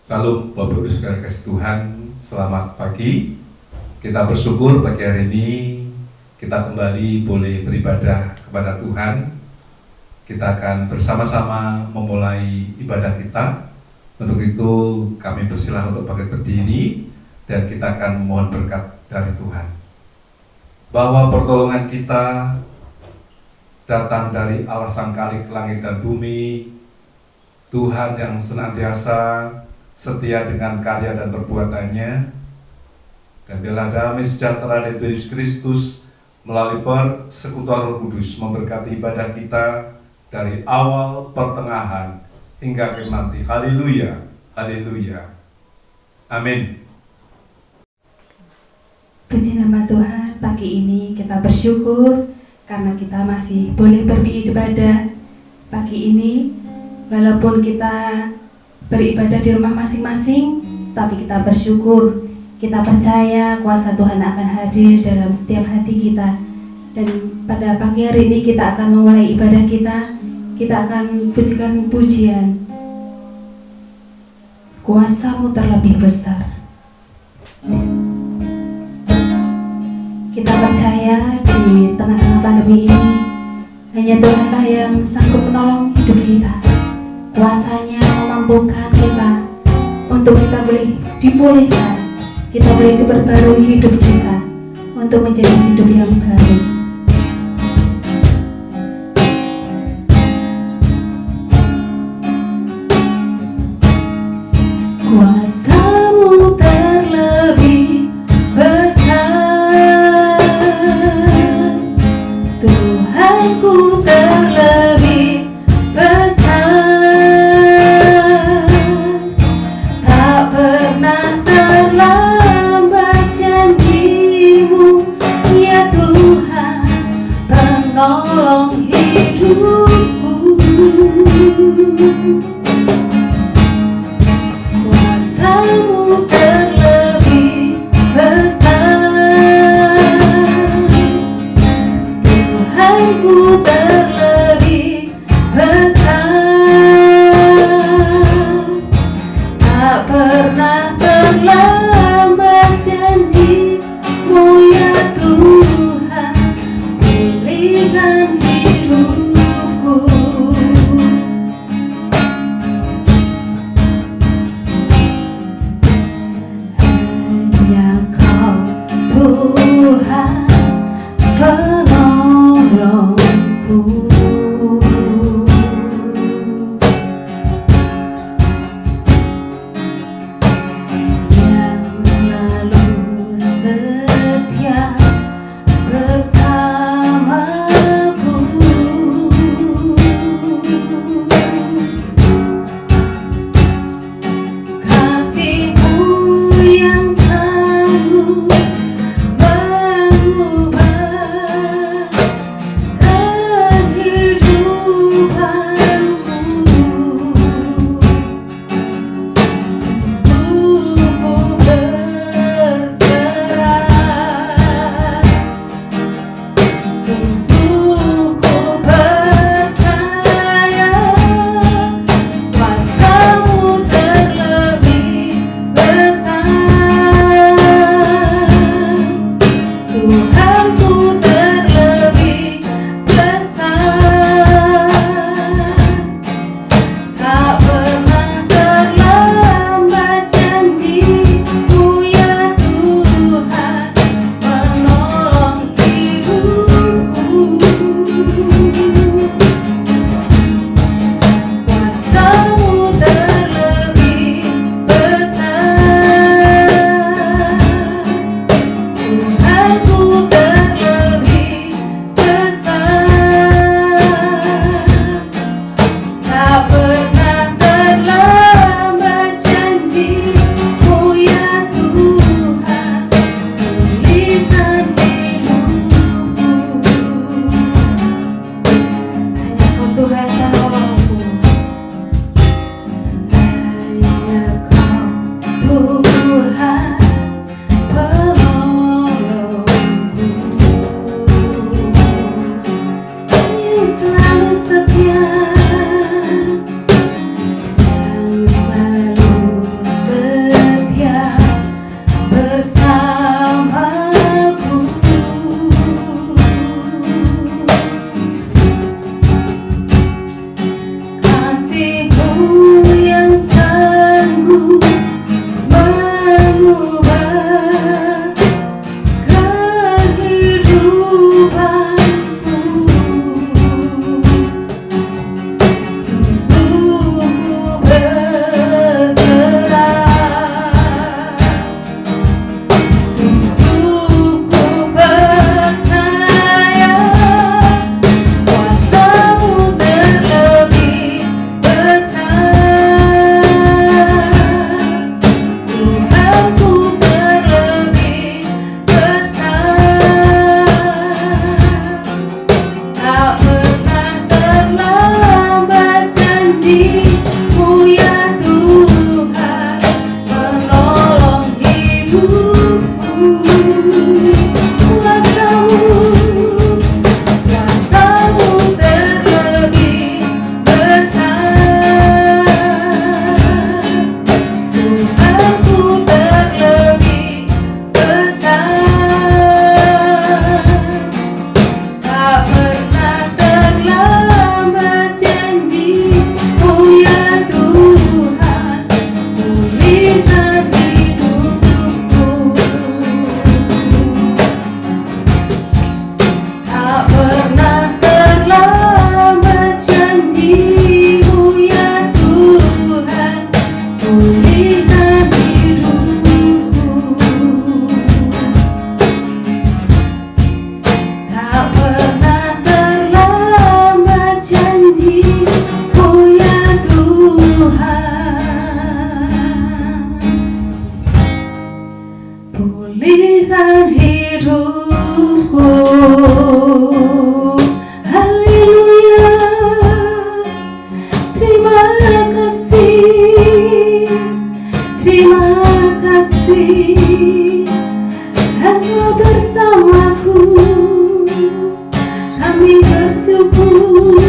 Salam Bapak Ibu Saudara kasih Tuhan, selamat pagi. Kita bersyukur pagi hari ini kita kembali boleh beribadah kepada Tuhan. Kita akan bersama-sama memulai ibadah kita. Untuk itu kami persilahkan untuk bangkit berdiri dan kita akan memohon berkat dari Tuhan. Bahwa pertolongan kita datang dari Allah Sang Khalik langit dan bumi, Tuhan yang senantiasa setia dengan karya dan perbuatannya, dan biarlah damai sejahtera dari Yesus Kristus melalui persekutuan Roh Kudus memberkati ibadah kita dari awal, pertengahan, hingga akhir nanti. Haleluya, haleluya, amin. Puji nama Tuhan, pagi ini kita bersyukur karena kita masih boleh beribadah pagi ini. Walaupun kita beribadah di rumah masing-masing, tapi kita bersyukur, kita percaya kuasa Tuhan akan hadir dalam setiap hati kita. Dan pada pagi hari ini kita akan memulai ibadah kita akan pujikan pujian Kuasa-Mu terlebih besar. Kita percaya di tengah-tengah pandemi ini hanya Tuhanlah yang sanggup menolong hidup kita. Kuasanya memampukan kita untuk kita boleh dipulihkan, kita boleh diperbarui hidup kita untuk menjadi hidup yang baru. Kuasa-Mu terlebih besar, Tuhanku terlebih besar. Nolong hidupku, kuasa pulihkan hidupku. Haleluya, terima kasih, terima kasih, Engkau bersamaku. Kami bersyukur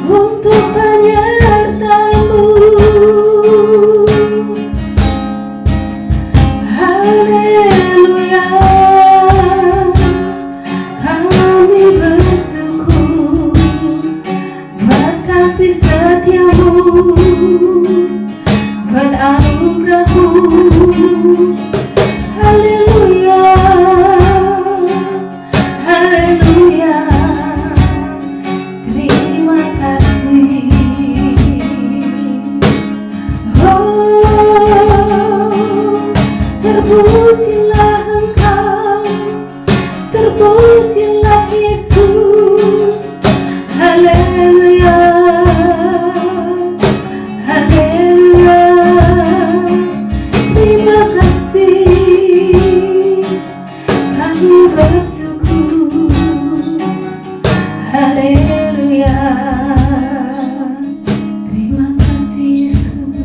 untuk penyertamu. Haleluya, kami bersyukur buat kasih setiamu, buat anugerahmu. Haleluya, haleluya, terima kasih. Oh, terpujilah Engkau, terpujilah Yesus. Haleluya, haleluya, terima kasih, kami bersyukur. Haleluya, terima kasih Yesus.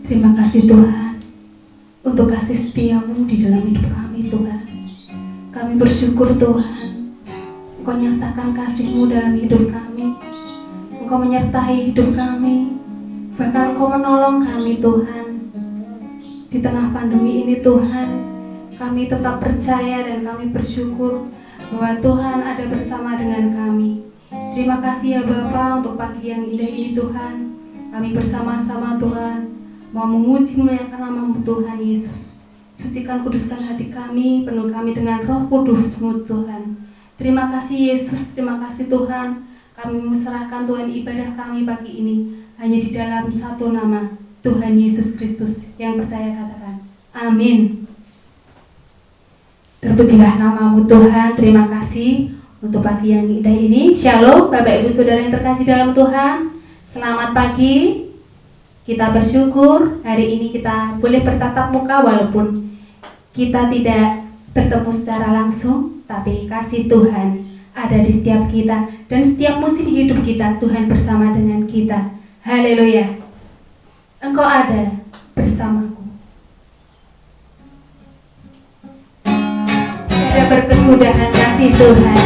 Terima kasih Tuhan untuk kasih setiamu di dalam hidup kami Tuhan. Kami bersyukur Tuhan, Engkau nyatakan kasih-Mu dalam hidup kami. Engkau menyertai hidup kami, bahkan Engkau menolong kami Tuhan. Di tengah pandemi ini Tuhan, kami tetap percaya dan kami bersyukur bahwa Tuhan ada bersama dengan kami. Terima kasih ya Bapa untuk pagi yang indah ini Tuhan. Kami bersama-sama Tuhan mau memuji memuliakan nama-Mu Tuhan Yesus. Sucikan kuduskan hati kami, penuh kami dengan Roh Kudus-Mu Tuhan. Terima kasih Yesus, terima kasih Tuhan. Kami menyerahkan Tuhan ibadah kami pagi ini hanya di dalam satu nama, Tuhan Yesus Kristus. Yang percaya katakan amin. Terpujilah nama-Mu Tuhan. Terima kasih untuk pagi yang indah ini. Shalom Bapak Ibu Saudara yang terkasih dalam Tuhan. Selamat pagi. Kita bersyukur hari ini kita boleh bertatap muka walaupun kita tidak bertemu secara langsung, tapi kasih Tuhan ada di setiap kita dan setiap musim hidup kita Tuhan bersama dengan kita. Haleluya. Engkau ada bersamaku. Ada berkesudahan kasih Tuhan.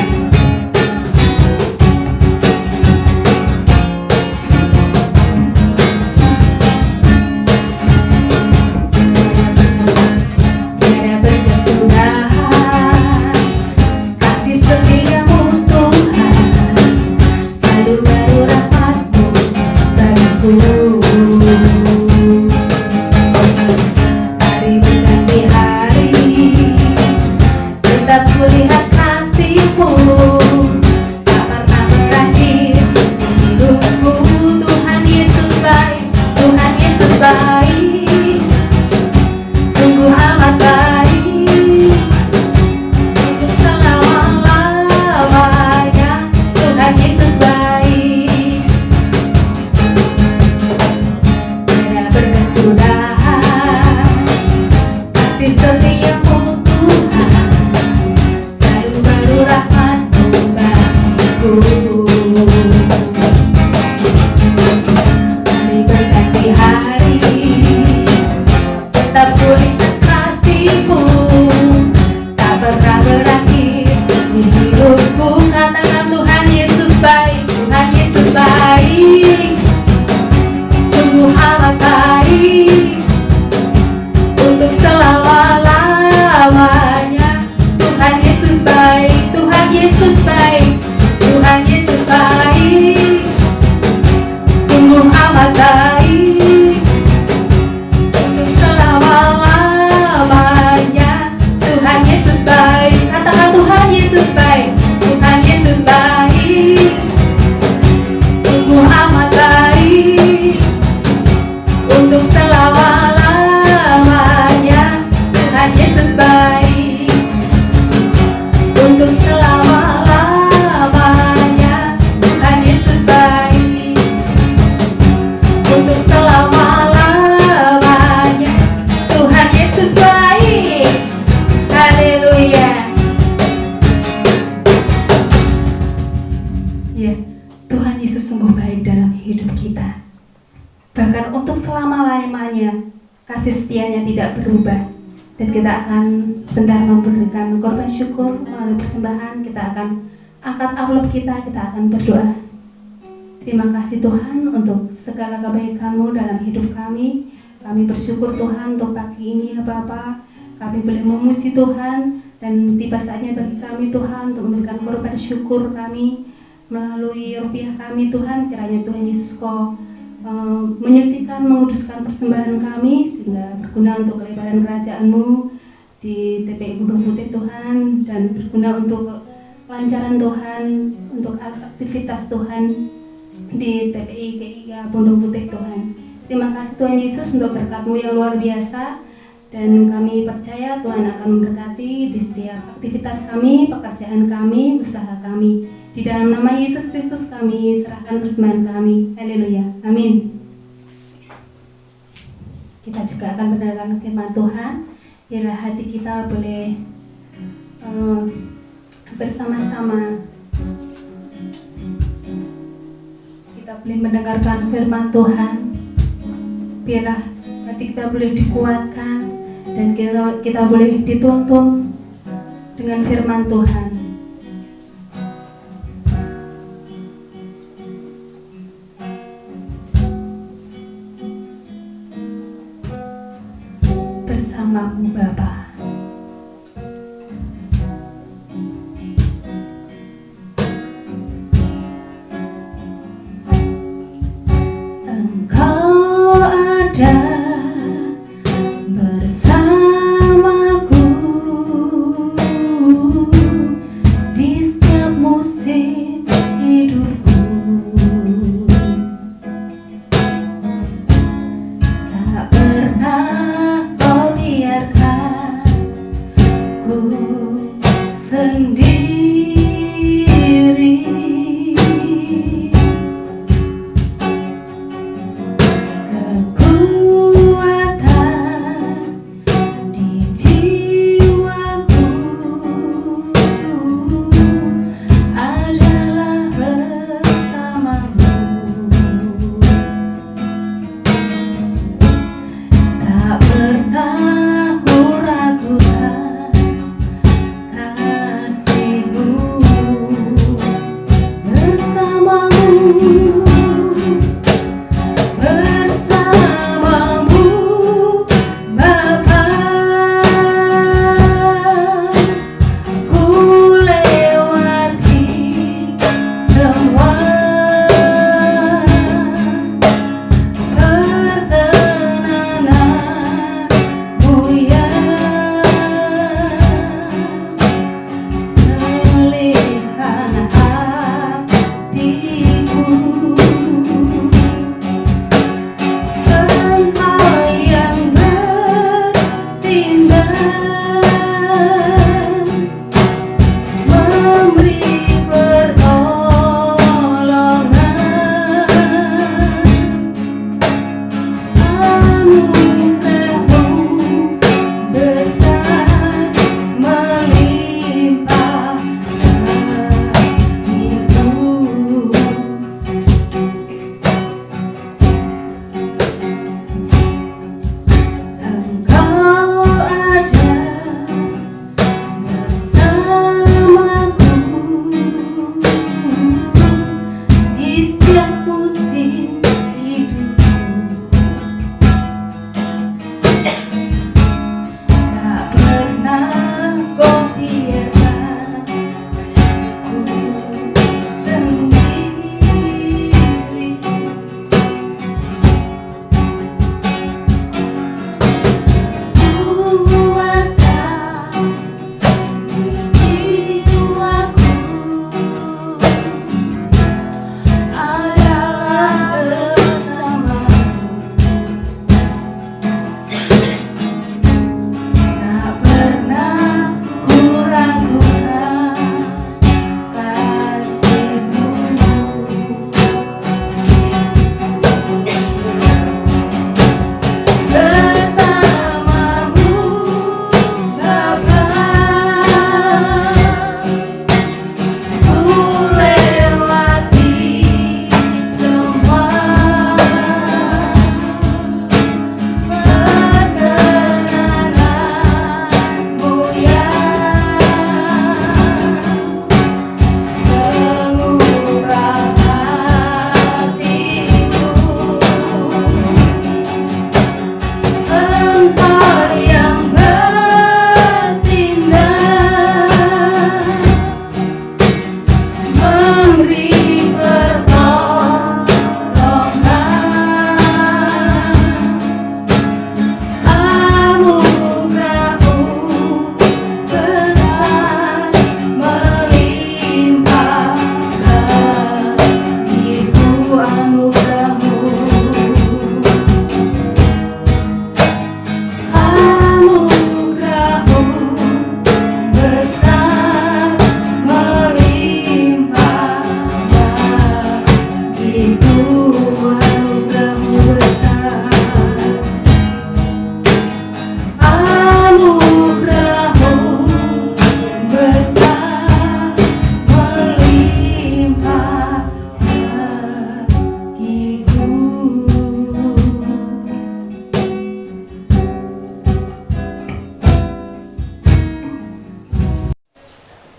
Untuk hidup kita. Bahkan untuk selama-lamanya kasih setianya tidak berubah. Dan kita akan sebentar memberikan korban syukur melalui persembahan. Kita akan angkat amplop kita akan berdoa. Terima kasih Tuhan untuk segala kebaikan-Mu dalam hidup kami. Kami bersyukur Tuhan untuk pagi ini ya Bapa. Kami boleh memuji Tuhan dan tiba saatnya bagi kami Tuhan untuk memberikan korban syukur kami melalui rupiah kami Tuhan. Kiranya Tuhan Yesus Kau menyucikan, menguduskan persembahan kami sehingga berguna untuk kelebaran kerajaan-Mu di TPI Pondok Putih Tuhan, dan berguna untuk kelancaran Tuhan, untuk aktivitas Tuhan di TPI GIK Pondok Putih Tuhan. Terima kasih Tuhan Yesus untuk berkat-Mu yang luar biasa, dan kami percaya Tuhan akan memberkati di setiap aktivitas kami, pekerjaan kami, usaha kami. Di dalam nama Yesus Kristus kami serahkan persembahan kami. Haleluya. Amin. Kita juga akan mendengarkan firman Tuhan. Biarlah hati kita boleh bersama-sama kita boleh mendengarkan firman Tuhan. Biarlah hati kita boleh dikuatkan dan kita boleh dituntun dengan firman Tuhan. Bersama-Mu Bapa. Engkau ada bersamaku di setiap musim hidupku. Tak pernah Kau biarkan ku sendiri. Kekuatan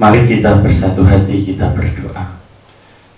Mari kita bersatu hati, kita berdoa.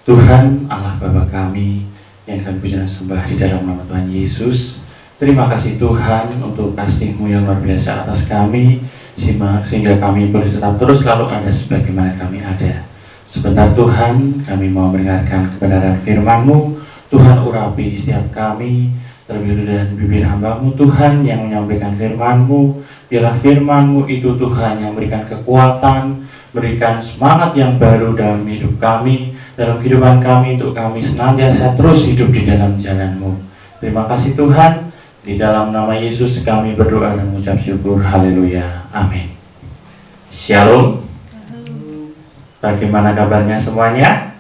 Tuhan Allah Bapa kami yang kami puji dan sembah di dalam nama Tuhan Yesus, terima kasih Tuhan untuk kasih-Mu yang luar biasa atas kami, sehingga kami boleh tetap terus selalu ada sebagaimana kami ada. Sebentar Tuhan, kami mau mendengarkan kebenaran firman-Mu. Tuhan urapi setiap kami, terlebih dari bibir hamba-Mu Tuhan yang menyampaikan firman-Mu. Biarlah firman-Mu itu Tuhan yang memberikan kekuatan, berikan semangat yang baru dalam hidup kami, dalam kehidupan kami, untuk kami senantiasa terus hidup di dalam jalan-Mu. Terima kasih Tuhan, di dalam nama Yesus kami berdoa dan mengucap syukur. Haleluya, amin. Shalom. Bagaimana kabarnya semuanya?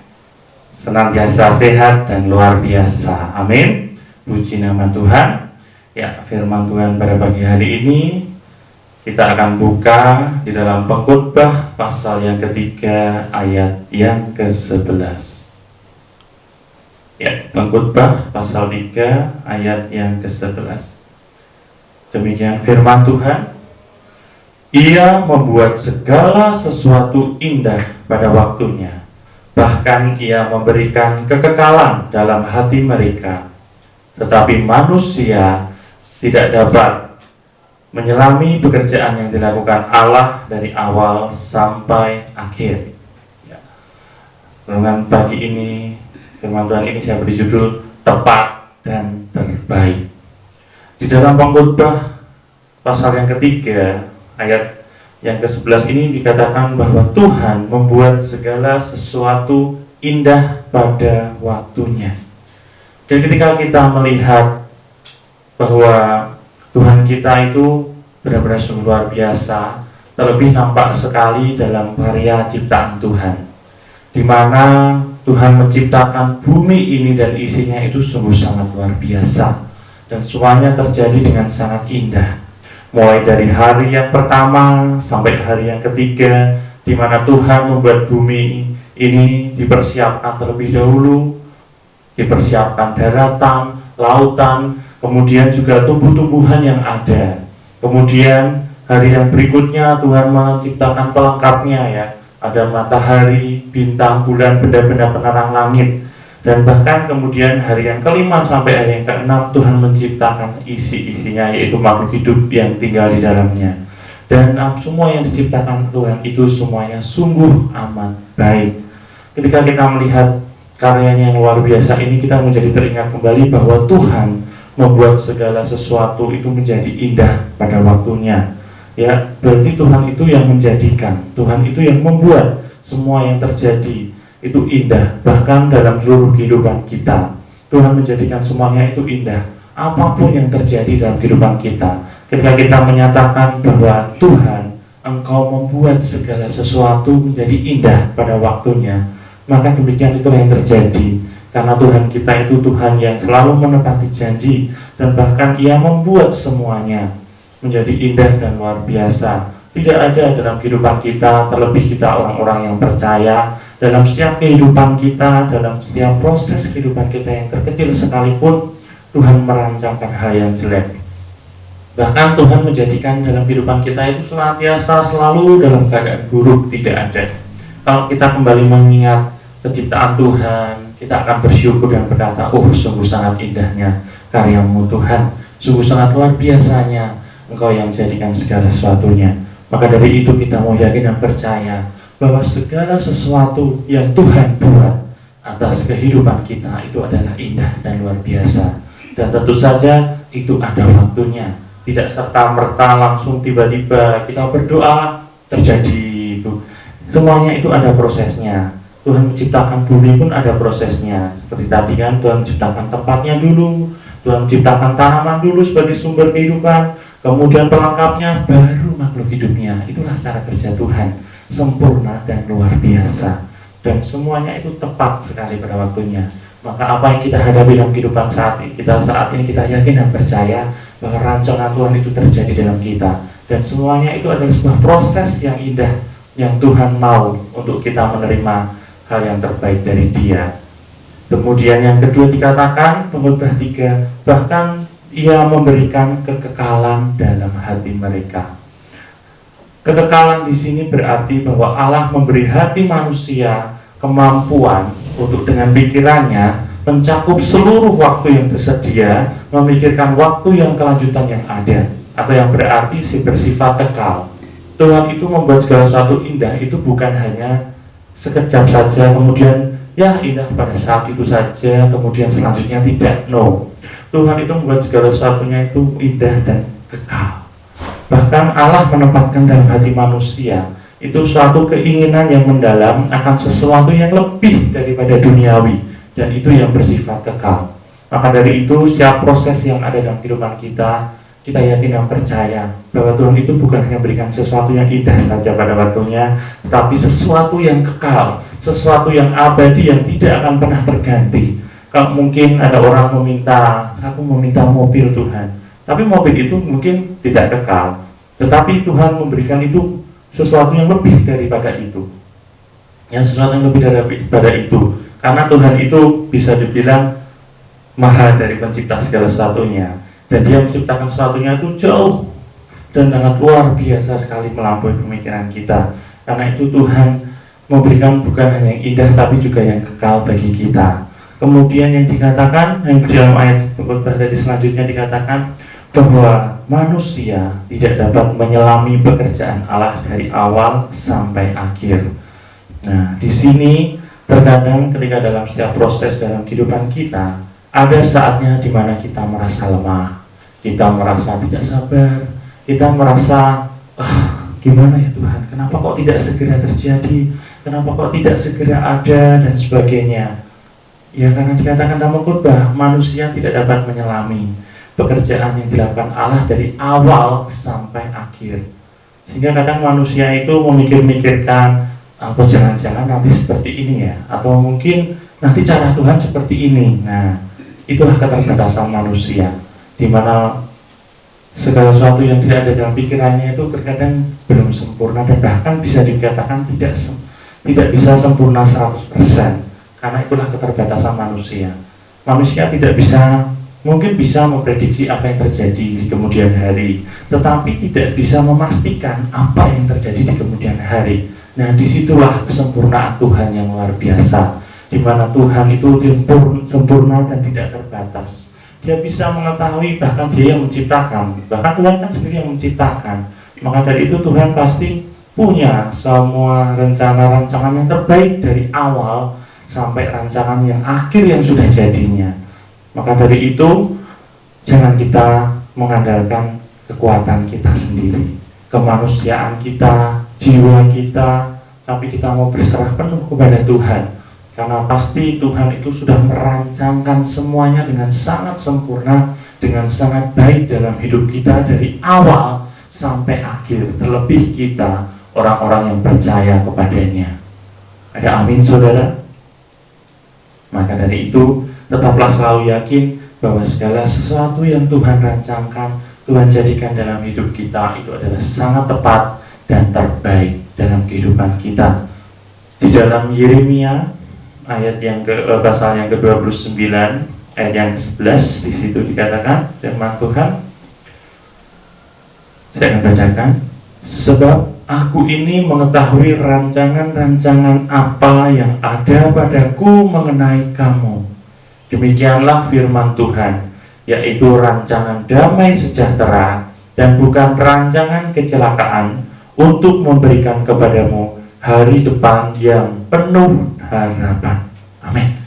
Senantiasa sehat dan luar biasa, amin. Puji nama Tuhan. Ya, firman Tuhan pada pagi hari ini kita akan buka di dalam Pengkhotbah pasal yang ketiga ayat yang ke-11. Ya, Pengkhotbah pasal 3 ayat yang ke-11. Demikian firman Tuhan. Ia membuat segala sesuatu indah pada waktunya. Bahkan ia memberikan kekekalan dalam hati mereka. Tetapi manusia tidak dapat menyelami pekerjaan yang dilakukan Allah dari awal sampai akhir. Ya. Renungan pagi ini, firman Tuhan ini saya beri judul Tepat dan Terbaik. Di dalam Pengkhotbah pasal yang ketiga ayat yang ke-11 ini dikatakan bahwa Tuhan membuat segala sesuatu indah pada waktunya. Dan ketika kita melihat bahwa Tuhan kita itu benar-benar sungguh luar biasa, terlebih nampak sekali dalam karya ciptaan Tuhan, di mana Tuhan menciptakan bumi ini dan isinya itu sungguh sangat luar biasa, dan semuanya terjadi dengan sangat indah. Mulai dari hari yang pertama sampai hari yang ketiga, di mana Tuhan membuat bumi ini dipersiapkan terlebih dahulu, dipersiapkan daratan, lautan, kemudian juga tumbuh-tumbuhan yang ada. Kemudian hari yang berikutnya Tuhan menciptakan pelengkapnya, ya. Ada matahari, bintang, bulan, benda-benda penerang langit. Dan bahkan kemudian hari yang kelima sampai hari yang keenam Tuhan menciptakan isi-isinya, yaitu makhluk hidup yang tinggal di dalamnya. Dan semua yang diciptakan Tuhan itu semuanya sungguh amat baik. Ketika kita melihat karyanya yang luar biasa ini, kita menjadi teringat kembali bahwa Tuhan membuat segala sesuatu itu menjadi indah pada waktunya. Ya, berarti Tuhan itu yang menjadikan, Tuhan itu yang membuat semua yang terjadi itu indah. Bahkan dalam seluruh kehidupan kita, Tuhan menjadikan semuanya itu indah. Apapun yang terjadi dalam kehidupan kita, ketika kita menyatakan bahwa Tuhan, Engkau membuat segala sesuatu menjadi indah pada waktunya, maka demikian itulah yang terjadi. Karena Tuhan kita itu Tuhan yang selalu menepati janji, dan bahkan Ia membuat semuanya menjadi indah dan luar biasa. Tidak ada dalam kehidupan kita, terlebih kita orang-orang yang percaya, dalam setiap kehidupan kita, dalam setiap proses kehidupan kita yang terkecil sekalipun, Tuhan merancangkan hal yang jelek. Bahkan Tuhan menjadikan dalam kehidupan kita itu senantiasa selalu dalam keadaan buruk, tidak ada. Kalau kita kembali mengingat penciptaan Tuhan, kita akan bersyukur dan berkata, oh sungguh sangat indahnya karya-Mu Tuhan, sungguh sangat luar biasanya Engkau yang menjadikan segala sesuatunya. Maka dari itu kita mau yakin dan percaya bahwa segala sesuatu yang Tuhan buat atas kehidupan kita itu adalah indah dan luar biasa. Dan tentu saja itu ada waktunya. Tidak serta-merta langsung tiba-tiba kita berdoa terjadi itu. Semuanya itu ada prosesnya. Tuhan menciptakan bumi pun ada prosesnya. Seperti tadi kan, Tuhan menciptakan tempatnya dulu, Tuhan menciptakan tanaman dulu sebagai sumber kehidupan, kemudian pelengkapnya baru makhluk hidupnya. Itulah cara kerja Tuhan, sempurna dan luar biasa. Dan semuanya itu tepat sekali pada waktunya. Maka apa yang kita hadapi dalam kehidupan saat ini kita yakin dan percaya bahwa rancangan Tuhan itu terjadi dalam kita. Dan semuanya itu adalah sebuah proses yang indah, yang Tuhan mau untuk kita menerima hal yang terbaik dari Dia. Kemudian yang kedua dikatakan, Pengkhotbah 3, bahkan Ia memberikan kekekalan dalam hati mereka. Kekekalan di sini berarti bahwa Allah memberi hati manusia kemampuan untuk dengan pikirannya mencakup seluruh waktu yang tersedia, memikirkan waktu yang kelanjutan yang ada, atau yang berarti bersifat kekal. Tuhan itu membuat segala sesuatu indah itu bukan hanya sekejap saja, kemudian ya indah pada saat itu saja, kemudian selanjutnya tidak. No, Tuhan itu membuat segala sesuatunya itu indah dan kekal. Bahkan Allah menempatkan dalam hati manusia itu suatu keinginan yang mendalam akan sesuatu yang lebih daripada duniawi, dan itu yang bersifat kekal. Maka dari itu setiap proses yang ada dalam kehidupan kita yakin dan percaya bahwa Tuhan itu bukan hanya berikan sesuatu yang indah saja pada waktunya, tetapi sesuatu yang kekal, sesuatu yang abadi yang tidak akan pernah terganti. Kalau mungkin ada orang meminta, aku meminta mobil Tuhan, tapi mobil itu mungkin tidak kekal, tetapi Tuhan memberikan itu sesuatu yang lebih daripada itu, sesuatu yang lebih daripada itu, karena Tuhan itu bisa dibilang maha dari pencipta segala sesuatunya. Dan dia menciptakan sesuatunya itu jauh dan sangat luar biasa sekali melampaui pemikiran kita. Karena itu Tuhan memberikan bukan hanya yang indah tapi juga yang kekal bagi kita. Kemudian yang dikatakan, yang di dalam ayat tadi selanjutnya dikatakan bahwa manusia tidak dapat menyelami pekerjaan Allah dari awal sampai akhir. Nah, di sini terkadang ketika dalam setiap proses dalam kehidupan kita, ada saatnya di mana kita merasa lemah, kita merasa tidak sabar, kita merasa gimana ya Tuhan, kenapa kok tidak segera terjadi, kenapa kok tidak segera ada, dan sebagainya. Ya karena dikatakan dalam khotbah, manusia tidak dapat menyelami pekerjaan yang dilakukan Allah dari awal sampai akhir. Sehingga kadang manusia itu memikir-mikirkan, apa jangan-jangan nanti seperti ini ya, atau mungkin nanti cara Tuhan seperti ini. Nah, itulah keterbatasan manusia, di mana segala sesuatu yang tidak ada dalam pikirannya itu terkadang belum sempurna, dan bahkan bisa dikatakan tidak bisa sempurna 100%, karena itulah keterbatasan manusia. Manusia tidak bisa, mungkin bisa memprediksi apa yang terjadi di kemudian hari, tetapi tidak bisa memastikan apa yang terjadi di kemudian hari. Nah, disitulah kesempurnaan Tuhan yang luar biasa, di mana Tuhan itu sempurna dan tidak terbatas. Dia bisa mengetahui, bahkan dia yang menciptakan, bahkan Tuhan kan sendiri yang menciptakan. Maka dari itu Tuhan pasti punya semua rencana-rancangan yang terbaik dari awal sampai rancangan yang akhir yang sudah jadinya. Maka dari itu jangan kita mengandalkan kekuatan kita sendiri, kemanusiaan kita, jiwa kita, tapi kita mau berserah penuh kepada Tuhan. Karena pasti Tuhan itu sudah merancangkan semuanya dengan sangat sempurna, dengan sangat baik dalam hidup kita dari awal sampai akhir. Terlebih kita, orang-orang yang percaya kepadanya. Ada amin saudara? Maka dari itu, tetaplah selalu yakin bahwa segala sesuatu yang Tuhan rancangkan, Tuhan jadikan dalam hidup kita itu adalah sangat tepat dan terbaik dalam kehidupan kita. Di dalam Yeremia ayat yang pasal yang ke-29 ayat yang ke-11, di situ dikatakan firman Tuhan, saya akan bacakan, sebab aku ini mengetahui rancangan-rancangan apa yang ada padaku mengenai kamu. Demikianlah firman Tuhan, yaitu rancangan damai sejahtera dan bukan rancangan kecelakaan, untuk memberikan kepadamu hari depan yang penuh harapan. Amin.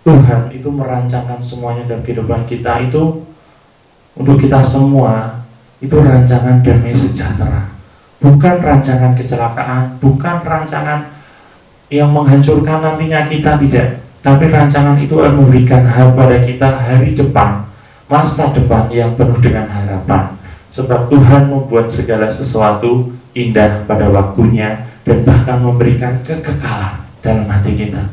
Tuhan itu merancangkan semuanya dalam kehidupan kita itu untuk kita semua, itu rancangan damai sejahtera, bukan rancangan kecelakaan, bukan rancangan yang menghancurkan nantinya kita, tidak. Tapi rancangan itu akan memberikan pada kita hari depan, masa depan yang penuh dengan harapan. Sebab Tuhan membuat segala sesuatu indah pada waktunya, dan bahkan memberikan kekekalan dalam hati kita.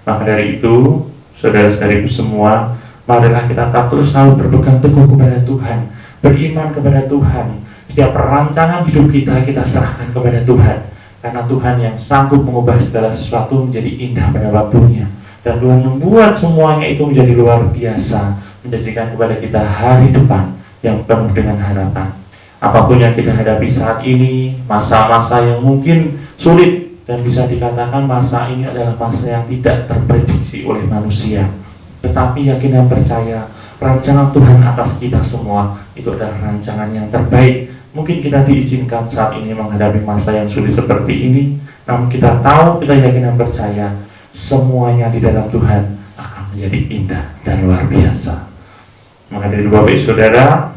Maka dari itu, saudara-saudariku semua, marilah kita tetap terus selalu berpegang teguh kepada Tuhan, beriman kepada Tuhan. Setiap perancangan hidup kita, kita serahkan kepada Tuhan, karena Tuhan yang sanggup mengubah segala sesuatu menjadi indah pada waktunya. Dan Tuhan membuat semuanya itu menjadi luar biasa, menjadikan kepada kita hari depan yang penuh dengan harapan. Apapun yang kita hadapi saat ini, masa-masa yang mungkin sulit, dan bisa dikatakan masa ini adalah masa yang tidak terprediksi oleh manusia. Tetapi yakin dan percaya, rancangan Tuhan atas kita semua itu adalah rancangan yang terbaik. Mungkin kita diizinkan saat ini menghadapi masa yang sulit seperti ini, namun kita tahu, kita yakin dan percaya, semuanya di dalam Tuhan akan menjadi indah dan luar biasa. Maka dari Bapak Ibu Saudara,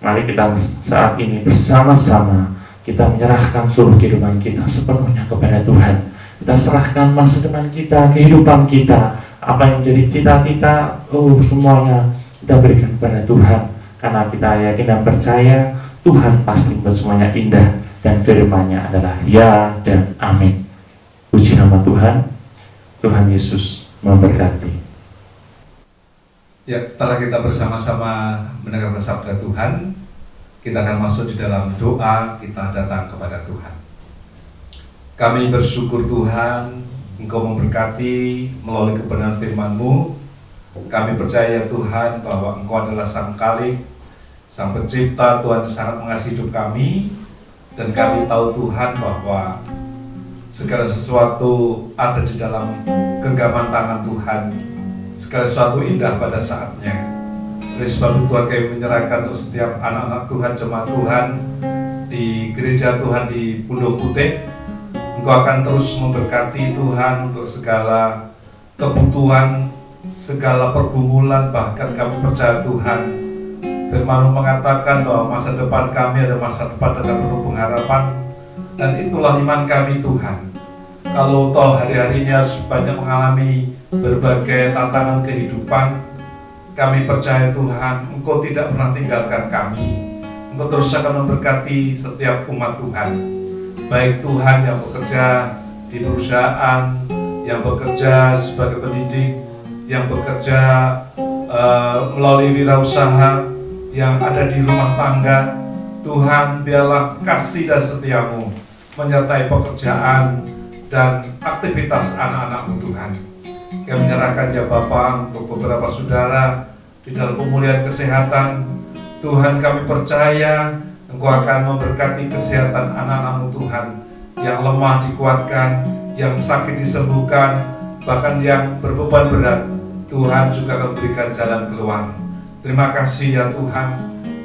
mari kita saat ini bersama-sama kita menyerahkan seluruh kehidupan kita sepenuhnya kepada Tuhan. Kita serahkan masa depan kita, kehidupan kita, apa yang menjadi cita-cita, semuanya kita berikan kepada Tuhan. Karena kita yakin dan percaya Tuhan pasti membuat semuanya indah, dan firman-Nya adalah ya dan amin. Puji nama Tuhan. Tuhan Yesus memberkati. Ya, setelah kita bersama-sama mendengarkan sabda Tuhan, kita akan masuk di dalam doa, kita datang kepada Tuhan. Kami bersyukur Tuhan, Engkau memberkati melalui kebenaran firman-Mu. Kami percaya Tuhan bahwa Engkau adalah Sang Khalik, Sang Pencipta. Tuhan sangat mengasihi hidup kami, dan kami tahu Tuhan bahwa segala sesuatu ada di dalam genggaman tangan Tuhan. Segala sesuatu indah pada saatnya. Oleh sebab itu Tuhan, kami menyerahkan untuk setiap anak-anak Tuhan, jemaat Tuhan di gereja Tuhan di Pundong Putih. Engkau akan terus memberkati Tuhan untuk segala kebutuhan, segala pergumulan. Bahkan kami percaya Tuhan, firman-Mu mengatakan bahwa masa depan kami adalah masa depan dengan penuh pengharapan. Dan itulah iman kami Tuhan. Kalau toh hari-hari ini harus banyak mengalami berbagai tantangan kehidupan, kami percaya Tuhan, Engkau tidak pernah tinggalkan kami. Engkau terus akan memberkati setiap umat Tuhan. Baik Tuhan yang bekerja di perusahaan, yang bekerja sebagai pendidik, yang bekerja melalui wirausaha, yang ada di rumah tangga. Tuhan, biarlah kasih dan setia-Mu menyertai pekerjaan dan aktivitas anak-anak-Mu Tuhan. Kami menyerahkan ya Bapa untuk beberapa saudara di dalam pemulihan kesehatan. Tuhan, kami percaya Engkau akan memberkati kesehatan anak-anak-Mu Tuhan. Yang lemah dikuatkan, yang sakit disembuhkan, bahkan yang berbeban berat, Tuhan juga akan berikan jalan keluar. Terima kasih ya Tuhan.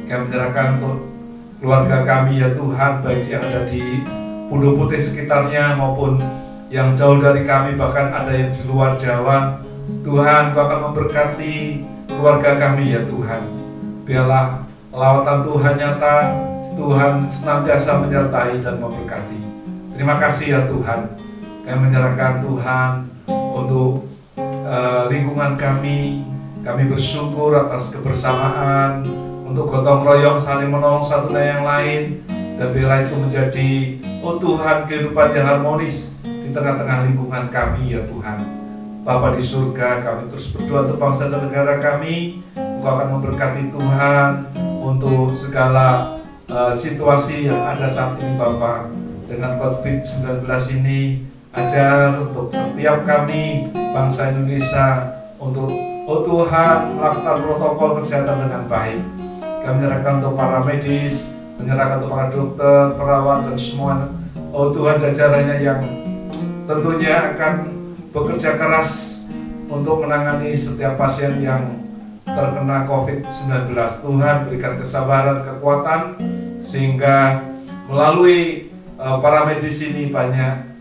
Kami menyerahkan untuk keluarga kami ya Tuhan, baik yang ada di Pundong Putih sekitarnya maupun yang jauh dari kami, bahkan ada yang di luar Jawa. Tuhan, Kau akan memberkati keluarga kami ya Tuhan. Biarlah lawatan Tuhan nyata, Tuhan senantiasa menyertai dan memberkati. Terima kasih ya Tuhan. Kami menyerahkan Tuhan untuk lingkungan kami. Kami bersyukur atas kebersamaan, untuk gotong royong saling menolong satu dan yang lain. Dan biarlah itu menjadi, oh Tuhan, kehidupan yang harmonis di tengah-tengah lingkungan kami ya Tuhan. Bapa di surga, kami terus berdoa untuk bangsa dan negara kami. Engkau akan memberkati Tuhan untuk segala situasi yang ada saat ini Bapa. Dengan COVID-19 ini, ajar untuk setiap kami bangsa Indonesia untuk, oh Tuhan, melakukan protokol kesehatan dengan baik. Kami menyerahkan untuk para medis, menyerahkan untuk para dokter, perawat, dan semua, oh Tuhan, jajarannya yang tentunya akan bekerja keras untuk menangani setiap pasien yang terkena COVID-19. Tuhan, berikan kesabaran, kekuatan, sehingga melalui para medis ini banyak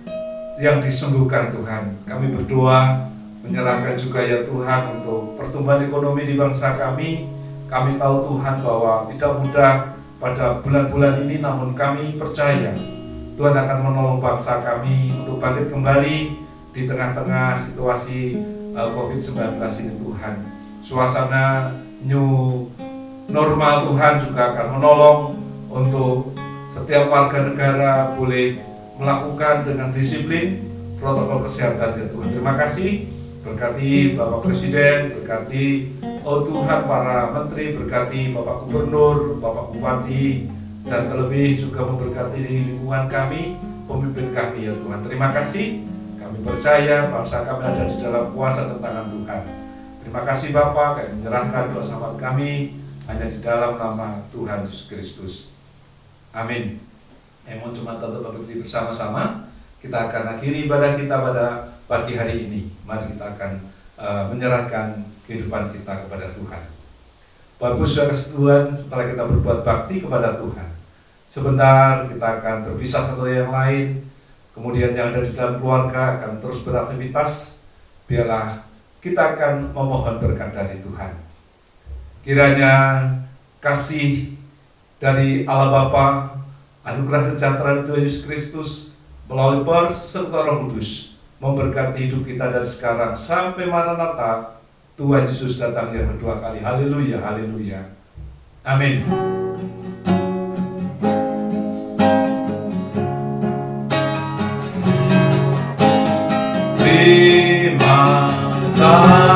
yang disembuhkan Tuhan. Kami berdoa, menyerahkan juga ya Tuhan untuk pertumbuhan ekonomi di bangsa kami. Kami tahu Tuhan bahwa tidak mudah pada bulan-bulan ini, namun kami percaya Tuhan akan menolong bangsa kami untuk bangkit kembali di tengah-tengah situasi COVID-19 ini Tuhan. Suasana new normal Tuhan juga akan menolong untuk setiap warga negara boleh melakukan dengan disiplin protokol kesehatan ya Tuhan. Terima kasih. Berkati Bapak Presiden, berkati oh Tuhan para menteri, berkati Bapak Gubernur, Bapak Bupati, dan terlebih juga memberkati di lingkungan kami, pemimpin kami ya Tuhan. Terima kasih. Kami percaya bangsa kami ada di dalam kuasa dan tangan Tuhan. Terima kasih Bapak, kami menyerahkan doa selamat kami hanya di dalam nama Tuhan Yesus Kristus. Amin. Mohon jemaat tetap berdiri bersama-sama. Kita akan akhiri ibadah kita pada pagi hari ini. Mari kita akan menyerahkan kehidupan kita kepada Tuhan. Bapak Ibu Saudara Tuhan, setelah kita berbuat bakti kepada Tuhan, sebentar kita akan berpisah satu yang lain. Kemudian yang ada di dalam keluarga akan terus beraktivitas. Biarlah kita akan memohon berkat dari Tuhan. Kiranya kasih dari Allah Bapa, anugerah sejahtera dari Tuhan Yesus Kristus melalui serta Roh Kudus memberkati hidup kita dari sekarang sampai Maranatha Tuhan Yesus datang yang kedua kali. Haleluya, haleluya. Amin. Terima kasih.